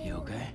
You okay?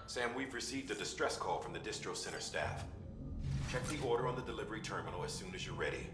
Sam, we've received a distress call from the distro center staff. Check the order on the delivery terminal as soon as you're ready.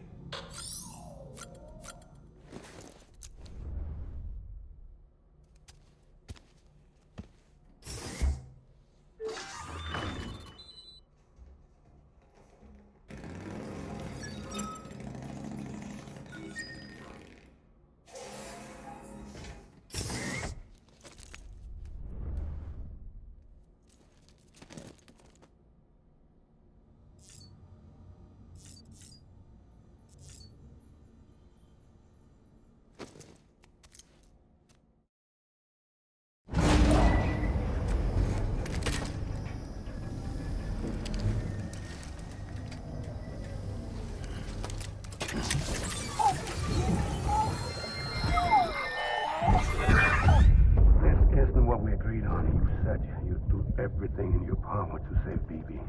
Everything in your power to save BB.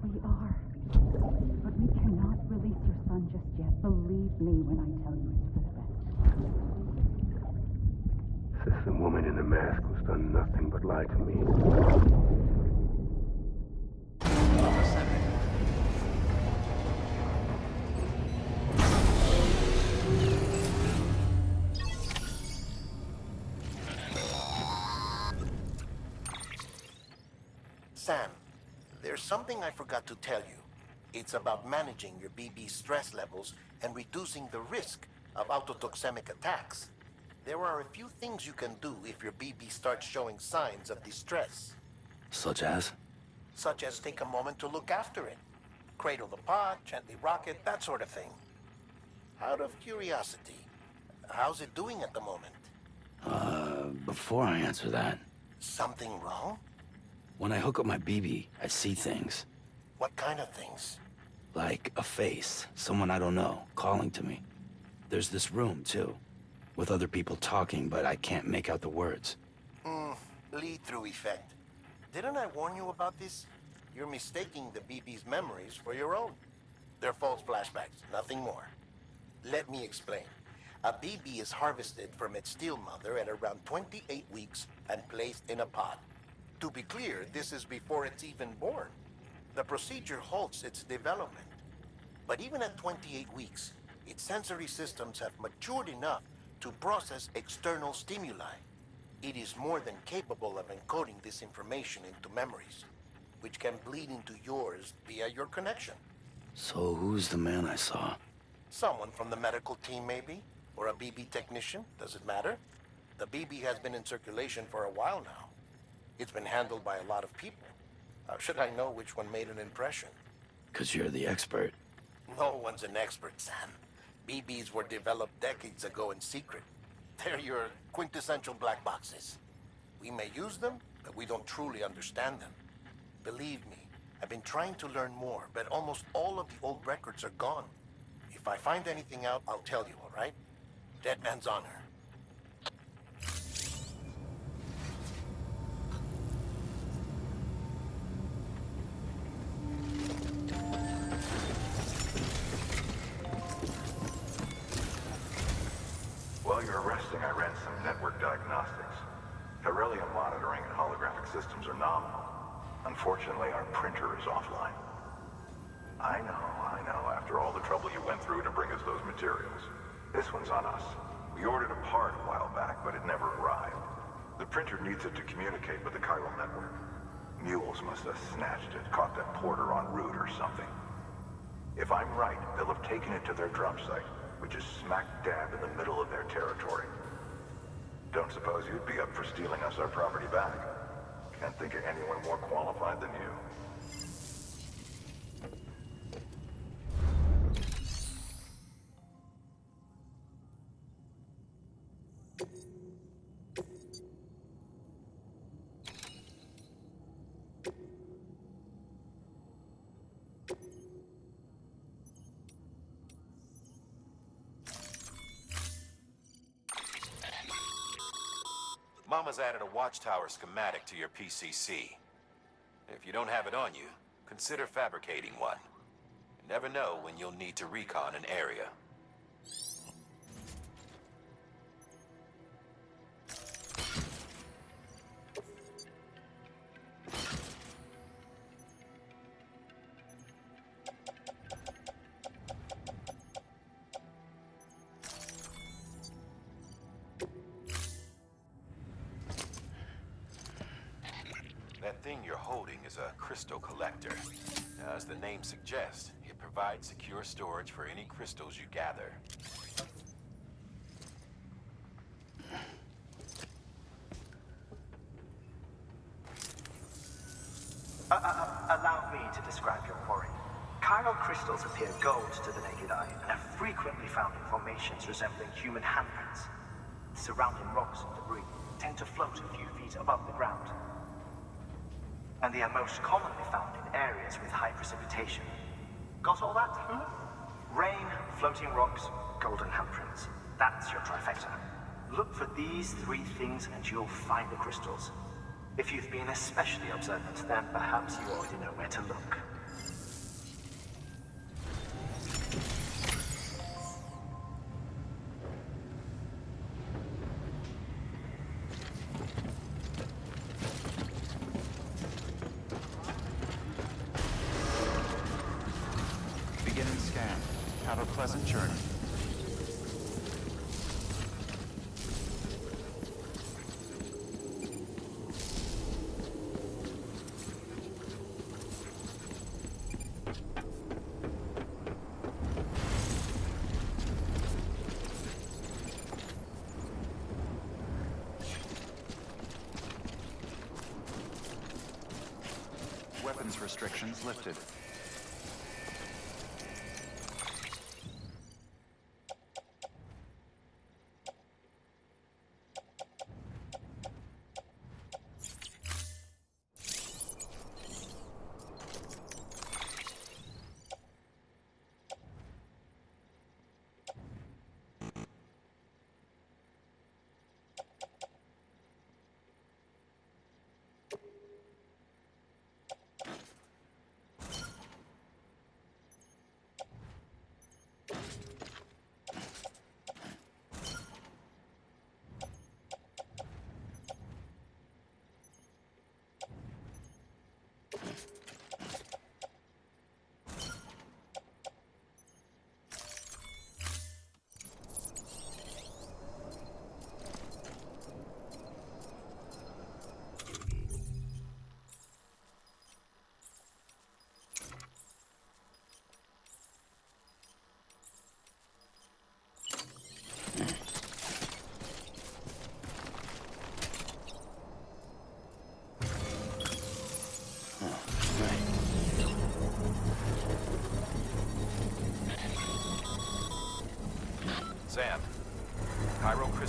We are. But we cannot release your son just yet. Believe me when I tell you it's for the best. Says the woman in the mask who's done nothing but lie to me. Sam, there's something I forgot to tell you. It's about managing your BB stress levels and reducing the risk of autotoxemic attacks. There are a few things you can do if your BB starts showing signs of distress. Such as? Such as take a moment to look after it. Cradle the pot, gently rock it, that sort of thing. Out of curiosity, how's it doing at the moment? Before I answer that, Something wrong? When I hook up my BB, I see things. What kind of things? Like a face, someone I don't know, calling to me. There's this room, too, with other people talking, but I can't make out the words. Lead-through effect. Didn't I warn you about this? You're mistaking the BB's memories for your own. They're false flashbacks, nothing more. Let me explain. A BB is harvested from its steel mother at around 28 weeks and placed in a pod. To be clear, this is before it's even born. The procedure halts its development. But even at 28 weeks, its sensory systems have matured enough to process external stimuli. It is more than capable of encoding this information into memories, which can bleed into yours via your connection. So who's the man I saw? Someone from the medical team, maybe? Or a BB technician? Does it matter? The BB has been in circulation for a while now. It's been handled by a lot of people. How should I know which one made an impression? 'Cause you're the expert. No one's an expert, Sam. BBs were developed decades ago in secret. They're your quintessential black boxes. We may use them, but we don't truly understand them. Believe me, I've been trying to learn more, but almost all of the old records are gone. If I find anything out, I'll tell you, all right? Dead man's honor. While you're resting, I ran some network diagnostics. Beryllium monitoring and holographic systems are nominal. Unfortunately, our printer is offline. I know. After all the trouble you went through to bring us those materials. This one's on us. We ordered a part a while back, but it never arrived. The printer needs it to communicate with the chiral network. Mules must have snatched it, caught that porter en route or something. If I'm right, they'll have taken it to their drop site, which is smack dab in the middle of their territory. Don't suppose you'd be up for stealing us our property back? Can't think of anyone more qualified than you. Mama's added a watchtower schematic to your PCC. If you don't have it on you, consider fabricating one. You never know when you'll need to recon an area. That thing you're holding is a crystal collector. Now, as the name suggests, it provides secure storage for any crystals you gather. Allow me to describe your quarry. Chiral crystals appear gold to the naked eye and are frequently found in formations resembling human handprints. Surrounding rocks and debris tend to float a few feet above the ground. And they are most commonly found in areas with high precipitation. Got all that? Rain, floating rocks, golden handprints. That's your trifecta. Look for these three things and you'll find the crystals. If you've been especially observant, then perhaps you already know where to look. Beginning scan. Have a pleasant journey. Weapons restrictions lifted.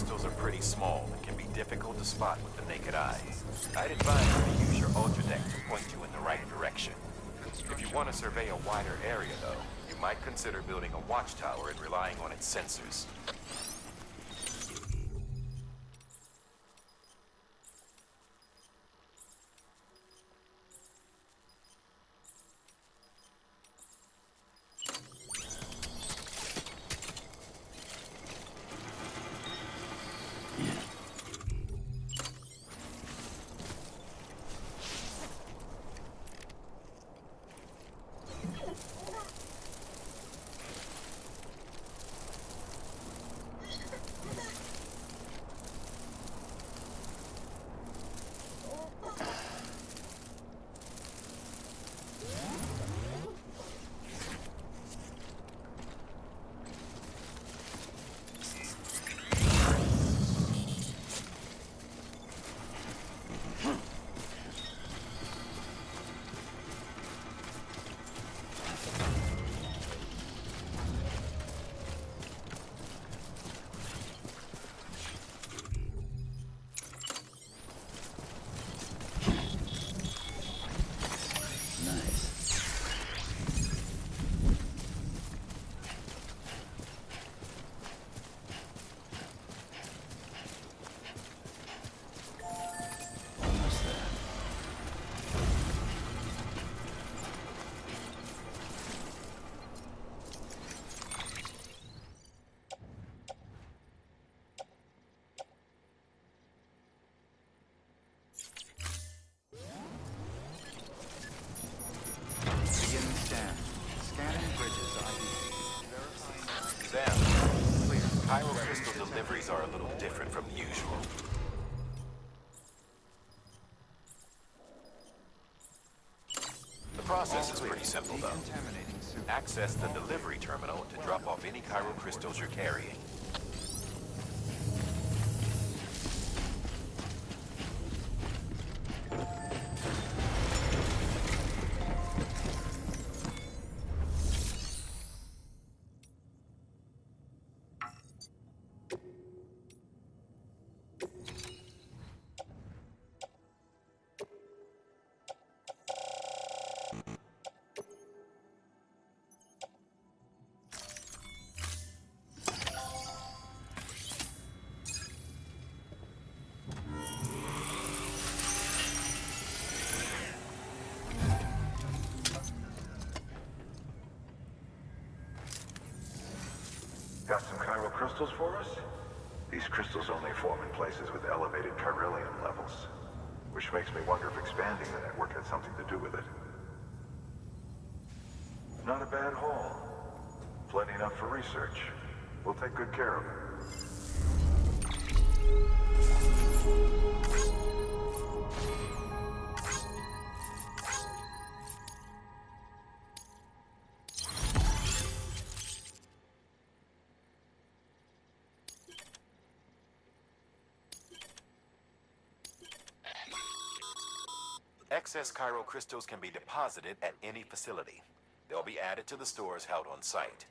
crystals are pretty small and can be difficult to spot with the naked eye. I'd advise you to use your ultra deck to point you in the right direction. If you want to survey a wider area, though, you might consider building a watchtower and relying on its sensors. Beginning scan. Scanning bridges ID. Sam, clear. Chiral crystal deliveries are a little different from the usual. The process is pretty simple, though. Decontaminating suit. Access the delivery terminal to drop off any chiral crystals you're carrying. Got some chiral crystals for us? These crystals only form in places with elevated chiralium levels, which makes me wonder if expanding the network had something to do with it. Not a bad haul. Plenty enough for research. We'll take good care of it. Excess chiral crystals can be deposited at any facility. They'll be added to the stores held on site.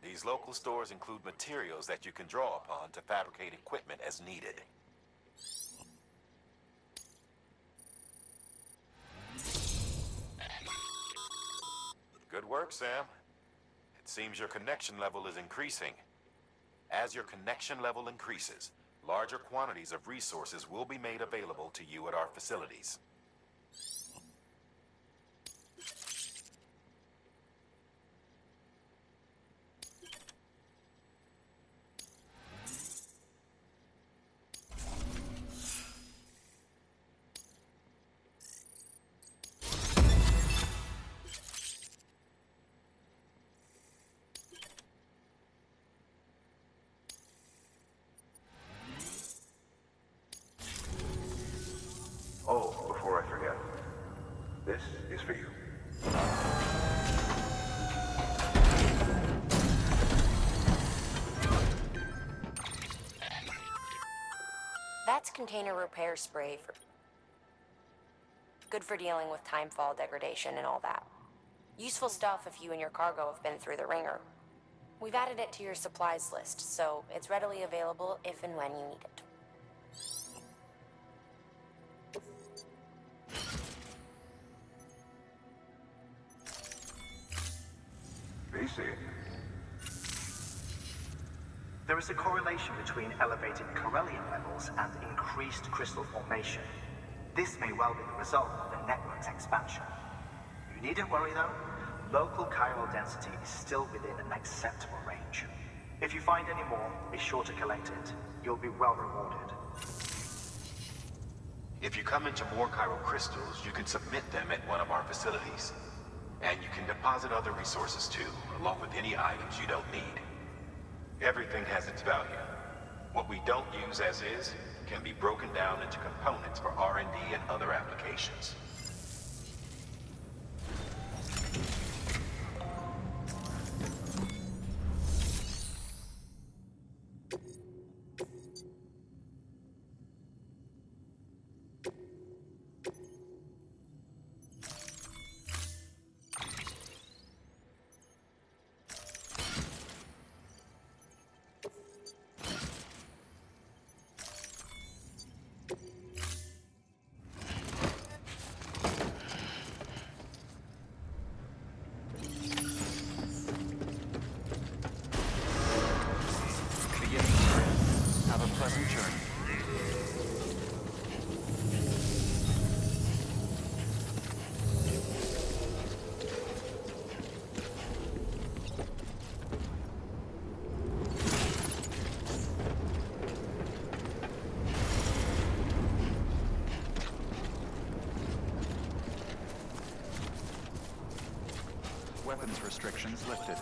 These local stores include materials that you can draw upon to fabricate equipment as needed. Good work, Sam. It seems your connection level is increasing. As your connection level increases, larger quantities of resources will be made available to you at our facilities. Oh, before I forget, this is for you. That's container repair spray for good for dealing with timefall degradation and all that. Useful stuff if you and your cargo have been through the ringer. We've added it to your supplies list, so it's readily available if and when you need it. BC. There is a correlation between elevated Corellium levels and increased crystal formation. This may well be the result of the network's expansion. You needn't worry though. Local chiral density is still within an acceptable range. If you find any more, be sure to collect it. You'll be well rewarded. If you come into more chiral crystals, you can submit them at one of our facilities. And you can deposit other resources too, along with any items you don't need. Everything has its value. What we don't use as is can be broken down into components for R&D and other applications. Have a pleasant journey. Weapons restrictions lifted.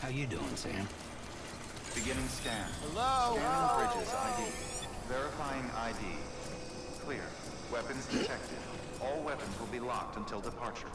How you doing, Sam? Beginning scan. Hello? Scanning bridges ID. Verifying ID. Clear. Weapons detected. All weapons will be locked until departure.